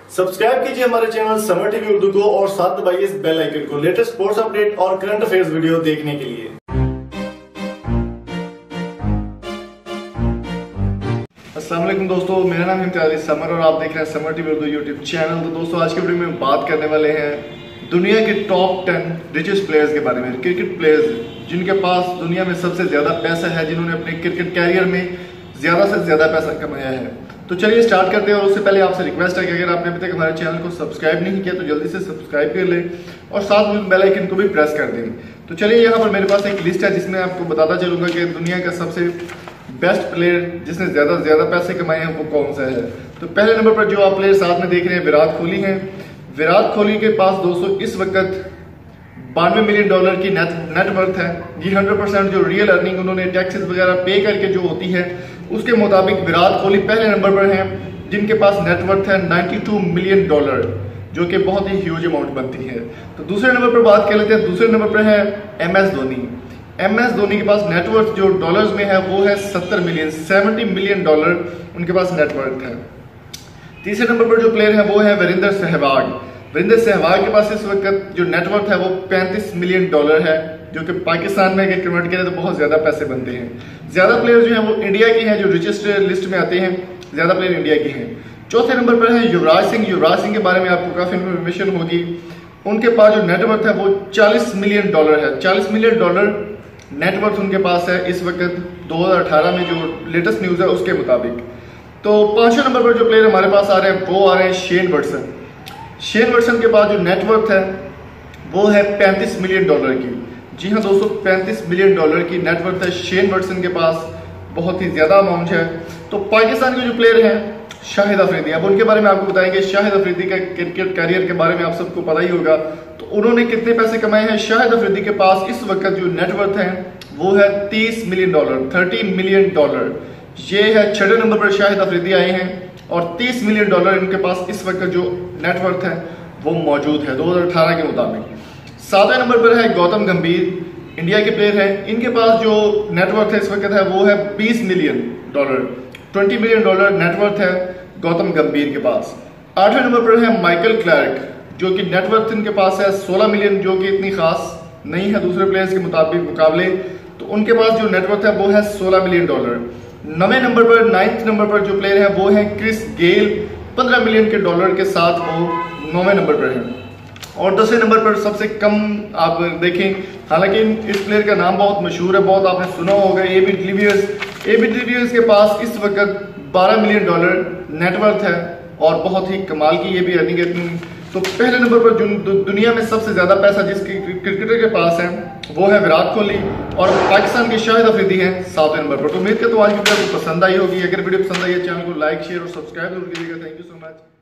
Subscribe कीजिए हमारे channel summer TV Urdu को और साथ दबाइए इस बेल आइकन को लेटेस्ट स्पोर्ट्स अपडेट और करंट अफेयर्स वीडियो देखने के लिए। अस्सलाम वालेकुम दोस्तों, मेरा नाम इम्तियाज समर और आप देख रहे हैं summer TV Urdu YouTube channel. तो दोस्तों आज की वीडियो में बात करने वाले हैं दुनिया के टॉप 10 रिचेस्ट प्लेयर्स के बारे में, क्रिकेट प्लेयर्स जिनके पास दुनिया में सबसे ज्यादा पैसा है, जिन्होंने अपने क्रिकेट कैरियर में ज्यादा से ज्यादा पैसा कमाया है। तो चलिए स्टार्ट करते हैं। और उससे पहले आपसे रिक्वेस्ट है कि अगर आपने अभी तक हमारे चैनल को सब्सक्राइब नहीं किया तो जल्दी से सब्सक्राइब कर लें और साथ में बेल आइकन को भी प्रेस कर दें। तो चलिए यहाँ पर मेरे पास एक लिस्ट है जिसमें आपको बताता चलूंगा कि दुनिया का सबसे बेस्ट प्लेयर जिसने ज्यादा पैसे कमाए हैं वो कौन सा है। तो पहले नंबर पर जो आप प्लेयर साथ में देख रहे हैं विराट कोहली हैं। विराट कोहली के पास दोस्तों इस वक्त $92 मिलियन की नेट वर्थ है। ये 100% जो रियल अर्निंग उन्होंने टैक्सेस वगैरह पे करके जो होती है उसके मुताबिक विराट कोहली पहले नंबर पर हैं, जिनके पास नेट वर्थ है $92 मिलियन, जो कि बहुत ही ह्यूज अमाउंट बनती है। तो दूसरे नंबर पर बात कर लेते हैं। दूसरे नंबर पर है MS धोनी। MS धोनी के पास नेटवर्थ जो डॉलर्स में है वो है $70 मिलियन उनके पास नेटवर्थ है। तीसरे नंबर पर जो प्लेयर है वो है वीरेंद्र सहवाग। वीरेंद्र सहवाग के पास इस वक्त जो नेटवर्थ है वो $35 मिलियन है, जो कि पाकिस्तान में अगर कन्वर्ट करें तो बहुत ज्यादा पैसे बनते हैं। ज्यादा प्लेयर जो है वो इंडिया के हैं, जो रिचेस्ट लिस्ट में आते हैं ज्यादा प्लेयर इंडिया के हैं। चौथे नंबर पर है युवराज सिंह। युवराज सिंह के बारे में आपको काफी इंफॉर्मेशन होगी। उनके पास जो नेटवर्थ है वो $40 मिलियन है। $40 मिलियन नेटवर्थ उनके पास है इस वक्त 2018 में जो लेटेस्ट न्यूज है उसके मुताबिक। तो पांचवें नंबर पर जो प्लेयर हमारे पास आ रहे हैं वो आ रहे हैं शेन वॉटसन। शेन वॉटसन के पास जो नेटवर्थ है वो है $35 मिलियन की। जी हाँ दोस्तों, $35 मिलियन की नेटवर्थ है शेन वॉटसन के पास, बहुत ही ज्यादा अमाउंट है। तो पाकिस्तान के जो प्लेयर हैं शाहिद अफरीदी, अब उनके बारे में आपको बताएंगे। शाहिद अफरीदी का क्रिकेट कैरियर के बारे में आप सबको पता ही होगा। तो उन्होंने कितने पैसे कमाए हैं। शाहिद अफरीदी के पास इस वक्त जो नेटवर्थ है वो है $30 मिलियन, $30 मिलियन। ये है छठे नंबर पर शाहिद अफरीदी आए हैं और $30 मिलियन इनके पास इस वक्त जो नेटवर्थ है वो मौजूद है 2018 के मुताबिक। सातवें नंबर पर है गौतम गंभीर, इंडिया के प्लेयर हैं। इनके पास जो नेटवर्थ है इस वक्त है वो है $20 मिलियन, $20 मिलियन नेटवर्थ है गौतम गंभीर के पास। आठवें नंबर पर है माइकल क्लार्क, जो कि नेटवर्थ इनके पास है $16 मिलियन, जो कि इतनी खास नहीं है दूसरे प्लेयर्स के मुकाबले। तो उनके पास जो नेटवर्थ है वो है $16 मिलियन। नवे नंबर पर, 9th नंबर पर जो प्लेयर है वो है क्रिस गेल, $15 मिलियन के साथ वो 9वें नंबर पर है। और 10वें नंबर पर सबसे कम आप देखें, हालांकि इस प्लेयर का नाम बहुत मशहूर है, बहुत आपने सुना होगा, एबी डिविलियर्स के पास इस वक्त $12 मिलियन नेटवर्थ है और बहुत ही कमाल की ये भी अर्निंग है। तो पहले नंबर पर दुनिया में सबसे ज्यादा पैसा जिस क्रिकेटर के पास है वो है विराट कोहली और पाकिस्तान के शाहिद अफरीदी हैं 7वें नंबर पर। तो उम्मीद करता हूं आज की वीडियो आपको पसंद आई होगी। अगर वीडियो पसंद आई है चैनल को लाइक शेयर और सब्सक्राइब जरूर कीजिएगा। Thank you so much.